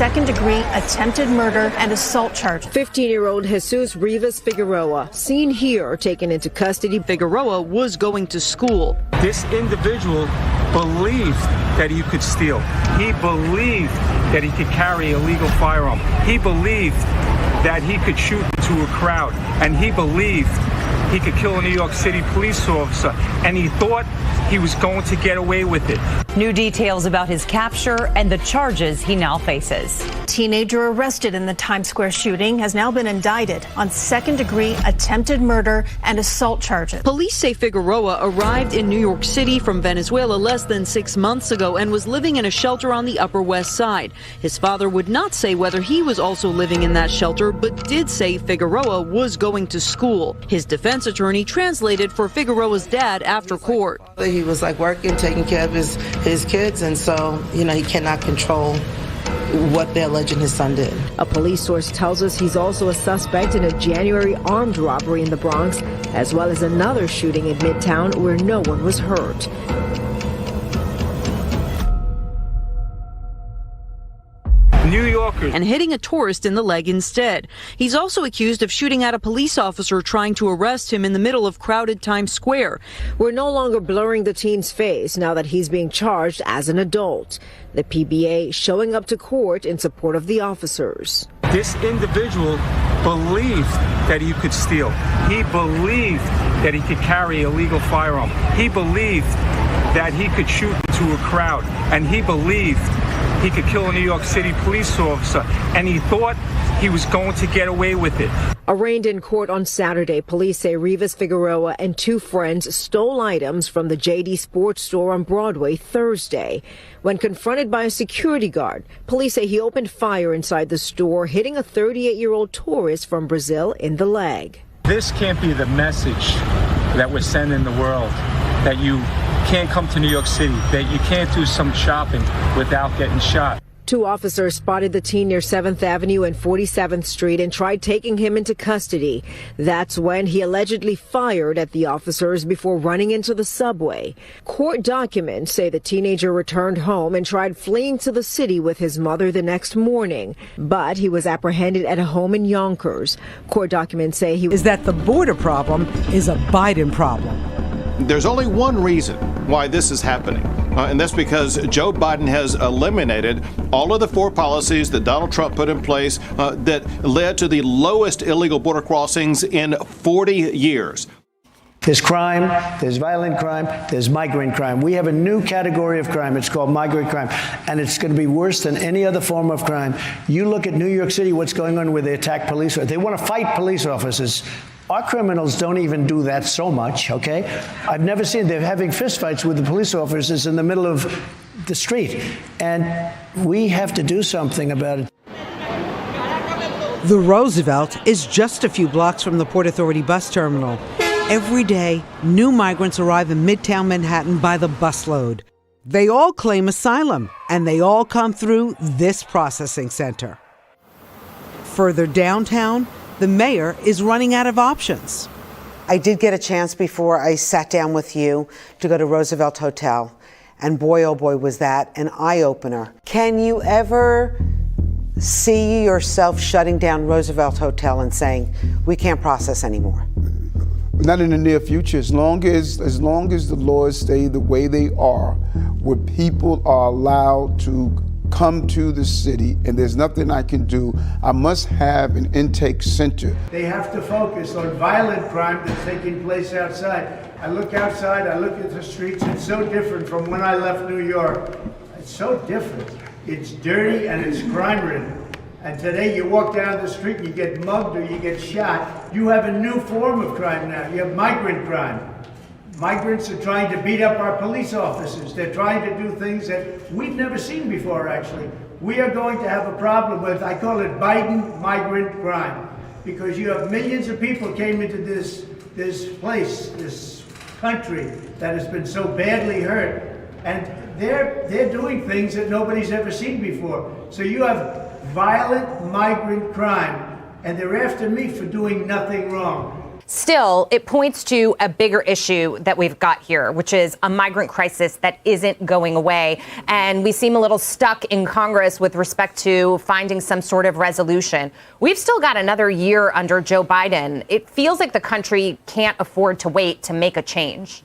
second-degree attempted murder and assault charges. 15-year-old Jesus Rivas-Figueroa, seen here, taken into custody. Figueroa was going to school. This individual believed that he could steal. He believed that he could carry a legal firearm. He believed that he could shoot into a crowd. And he believed he could kill a New York City police officer. And he thought he was going to get away with it. New details about his capture and the charges he now faces. Teenager arrested in the Times Square shooting has now been indicted on second-degree attempted murder and assault charges. Police say Figueroa arrived in New York City from Venezuela less than 6 months ago and was living in a shelter on the Upper West Side. His father would not say whether he was also living in that shelter, but did say Figueroa was going to school. His defense attorney translated for Figueroa's dad after court. He was like working, taking care of his kids, and so, he cannot control what they're alleging his son did. A police source tells us he's also a suspect in a January armed robbery in the Bronx, as well as another shooting in Midtown where no one was hurt. New Yorkers. And hitting a tourist in the leg instead. He's also accused of shooting at a police officer trying to arrest him in the middle of crowded Times Square. We're no longer blurring the teen's face now that he's being charged as an adult. The PBA showing up to court in support of the officers. This individual believed that he could steal. He believed that he could carry a legal firearm. He believed that he could shoot into a crowd. And he believed he could kill a New York City police officer, and he thought he was going to get away with it. Arraigned in court on Saturday, police say Rivas-Figueroa and two friends stole items from the JD Sports store on Broadway Thursday. When confronted by a security guard, police say he opened fire inside the store, hitting a 38-year-old tourist from Brazil in the leg. This can't be the message that we're sending the world, that you can't come to New York City, that you can't do some shopping without getting shot. Two officers spotted the teen near 7th Avenue and 47th Street and tried taking him into custody. That's when he allegedly fired at the officers before running into the subway. Court documents say the teenager returned home and tried fleeing to the city with his mother the next morning, but he was apprehended at a home in Yonkers. Court documents say he is that the border problem is a Biden problem. There's only one reason why this is happening, and that's because Joe Biden has eliminated all of the 4 policies that Donald Trump put in place that led to the lowest illegal border crossings in 40 years. There's crime, there's violent crime, there's migrant crime. We have a new category of crime. It's called migrant crime, and it's going to be worse than any other form of crime. You look at New York City, what's going on where they attack police. They want to fight police officers. Our criminals don't even do that so much, okay? I've never seen they're having fistfights with the police officers in the middle of the street, and we have to do something about it. The Roosevelt is just a few blocks from the Port Authority bus terminal. Every day, new migrants arrive in Midtown Manhattan by the busload. They all claim asylum, and they all come through this processing center. Further downtown, the mayor is running out of options. I did get a chance before I sat down with you to go to Roosevelt Hotel, and boy, oh boy, was that an eye-opener. Can you ever see yourself shutting down Roosevelt Hotel and saying, we can't process anymore? Not in the near future. As long as the laws stay the way they are, where people are allowed to come to the city and there's nothing I can do, I must have an intake center. They have to focus on violent crime that's taking place outside. I look outside, I look at the streets, it's so different from when I left New York. It's so different. It's dirty and it's crime-ridden. And today you walk down the street and you get mugged or you get shot. You have a new form of crime now. You have migrant crime. Migrants are trying to beat up our police officers. They're trying to do things that we've never seen before, actually. We are going to have a problem with, I call it Biden migrant crime, because you have millions of people came into this place, this country that has been so badly hurt, and they're doing things that nobody's ever seen before. So you have violent migrant crime, and they're after me for doing nothing wrong. Still, it points to a bigger issue that we've got here, which is a migrant crisis that isn't going away. And we seem a little stuck in Congress with respect to finding some sort of resolution. We've still got another year under Joe Biden. It feels like the country can't afford to wait to make a change.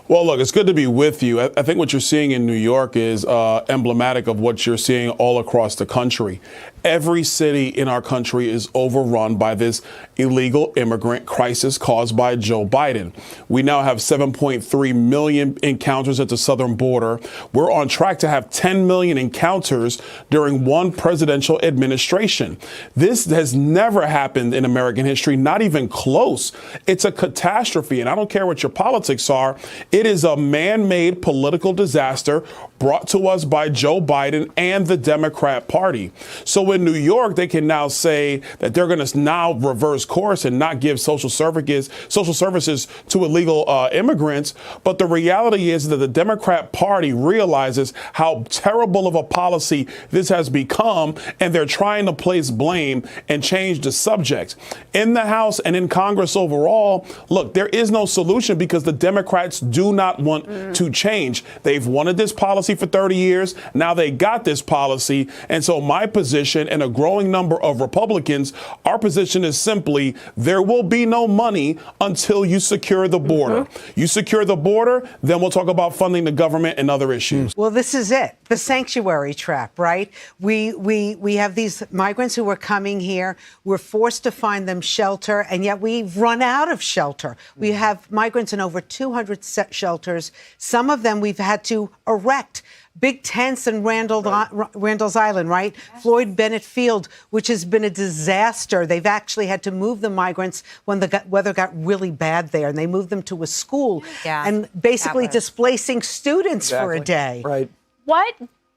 Well, look, it's good to be with you. I think what you're seeing in New York is emblematic of what you're seeing all across the country. Every city in our country is overrun by this illegal immigrant crisis caused by Joe Biden. We now have 7.3 million encounters at the southern border. We're on track to have 10 million encounters during one presidential administration. This has never happened in American history, not even close. It's a catastrophe, and I don't care what your politics are. It is a man-made political disaster brought to us by Joe Biden and the Democrat Party. So in New York, they can now say that they're going to now reverse course and not give social services to illegal immigrants. But the reality is that the Democrat Party realizes how terrible of a policy this has become, and they're trying to place blame and change the subject. In the House and in Congress overall, look, there is no solution because the Democrats do not want to change. They've wanted this policy for 30 years. Now they got this policy. And so my position and a growing number of Republicans, our position is simply there will be no money until you secure the border. You secure the border, then we'll talk about funding the government and other issues. Well, this is it. The sanctuary trap, right? We have these migrants who are coming here. We're forced to find them shelter, and yet we've run out of shelter. We have migrants in over 200 shelters. Some of them we've had to erect big tents in Randall's Island, right? Floyd Bennett Field, which has been a disaster. They've actually had to move the migrants when the weather got really bad there, and they moved them to a school and basically displacing students for a day. Right.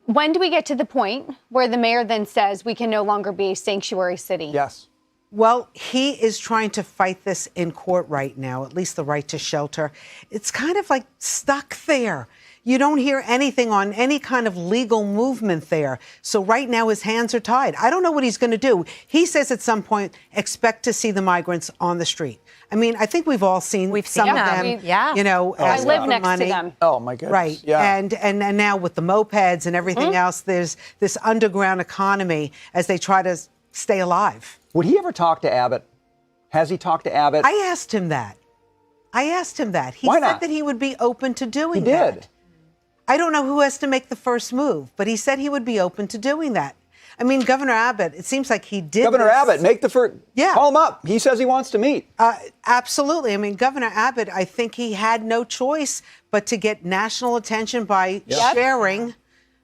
When do we get to the point where the mayor then says we can no longer be a sanctuary city? Yes. Well, he is trying to fight this in court right now, at least the right to shelter. It's kind of like stuck there. You don't hear anything on any kind of legal movement there. So right now his hands are tied. I don't know what he's going to do. He says at some point, expect to see the migrants on the street. I mean, I think we've all seen some of them, you know. I live next to them. Oh, my goodness. Right. Yeah. And now with the mopeds and everything else, there's this underground economy as they try to stay alive. Would he ever talk to Abbott? Has he talked to Abbott? I asked him that. He Why said not? that he would be open to doing He that. did. I don't know who has to make the first move, but he said he would be open to doing that. I mean, Governor Abbott, it seems like he did. Governor Abbott, make the first. Yeah. Call him up. He says he wants to meet. Absolutely. I mean, Governor Abbott, I think he had no choice but to get national attention by sharing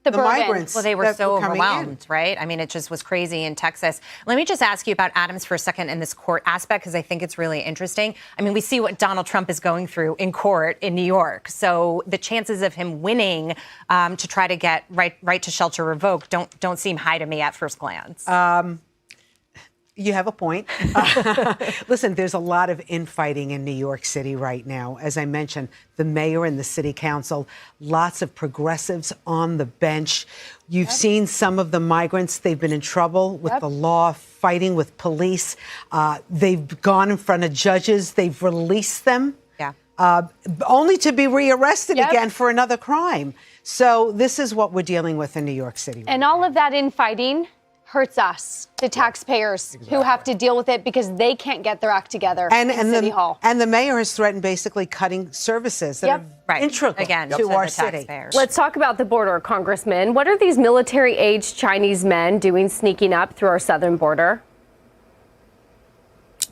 the migrants. Well, they were so coming overwhelmed, right? I mean, it just was crazy in Texas. Let me just ask you about Adams for a second in this court aspect, because I think it's really interesting. I mean, we see what Donald Trump is going through in court in New York. So the chances of him winning to try to get right to shelter revoked don't seem high to me at first glance. You have a point. Listen, there's a lot of infighting in New York City right now. As I mentioned, the mayor and the city council, lots of progressives on the bench. You've seen some of the migrants. They've been in trouble with the law, fighting with police. They've gone in front of judges. They've released them. Only to be rearrested again for another crime. So this is what we're dealing with in New York City. And all of that infighting hurts us, the taxpayers, who have to deal with it because they can't get their act together in City Hall. And the mayor has threatened basically cutting services that are integral to our city. Let's talk about the border, Congressman. What are these military-aged Chinese men doing sneaking up through our southern border?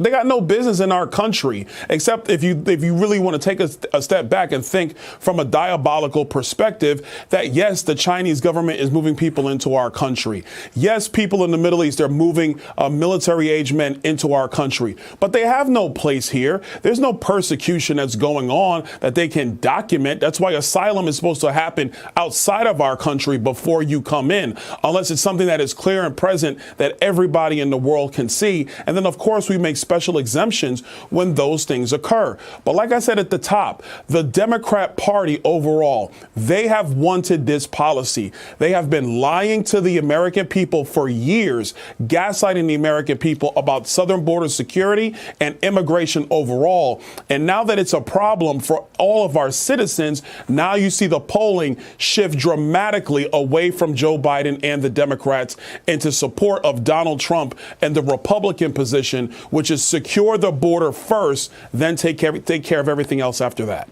They got no business in our country, except if you really want to take a step back and think from a diabolical perspective that, yes, the Chinese government is moving people into our country. Yes, people in the Middle East are moving military-age men into our country, but they have no place here. There's no persecution that's going on that they can document. That's why asylum is supposed to happen outside of our country before you come in, unless it's something that is clear and present that everybody in the world can see. And then, of course, we make special exemptions when those things occur. But like I said at the top, the Democrat Party overall, they have wanted this policy. They have been lying to the American people for years, gaslighting the American people about southern border security and immigration overall. And now that it's a problem for all of our citizens, now you see the polling shift dramatically away from Joe Biden and the Democrats into support of Donald Trump and the Republican position, which is secure the border first, then take care of everything else after that.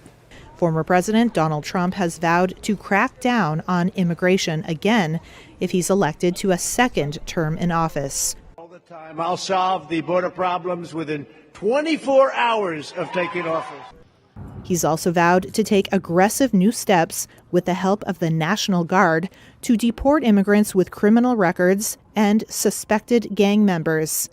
Former President Donald Trump has vowed to crack down on immigration again if he's elected to a second term in office. All the time, I'll solve the border problems within 24 hours of taking office. He's also vowed to take aggressive new steps with the help of the National Guard to deport immigrants with criminal records and suspected gang members.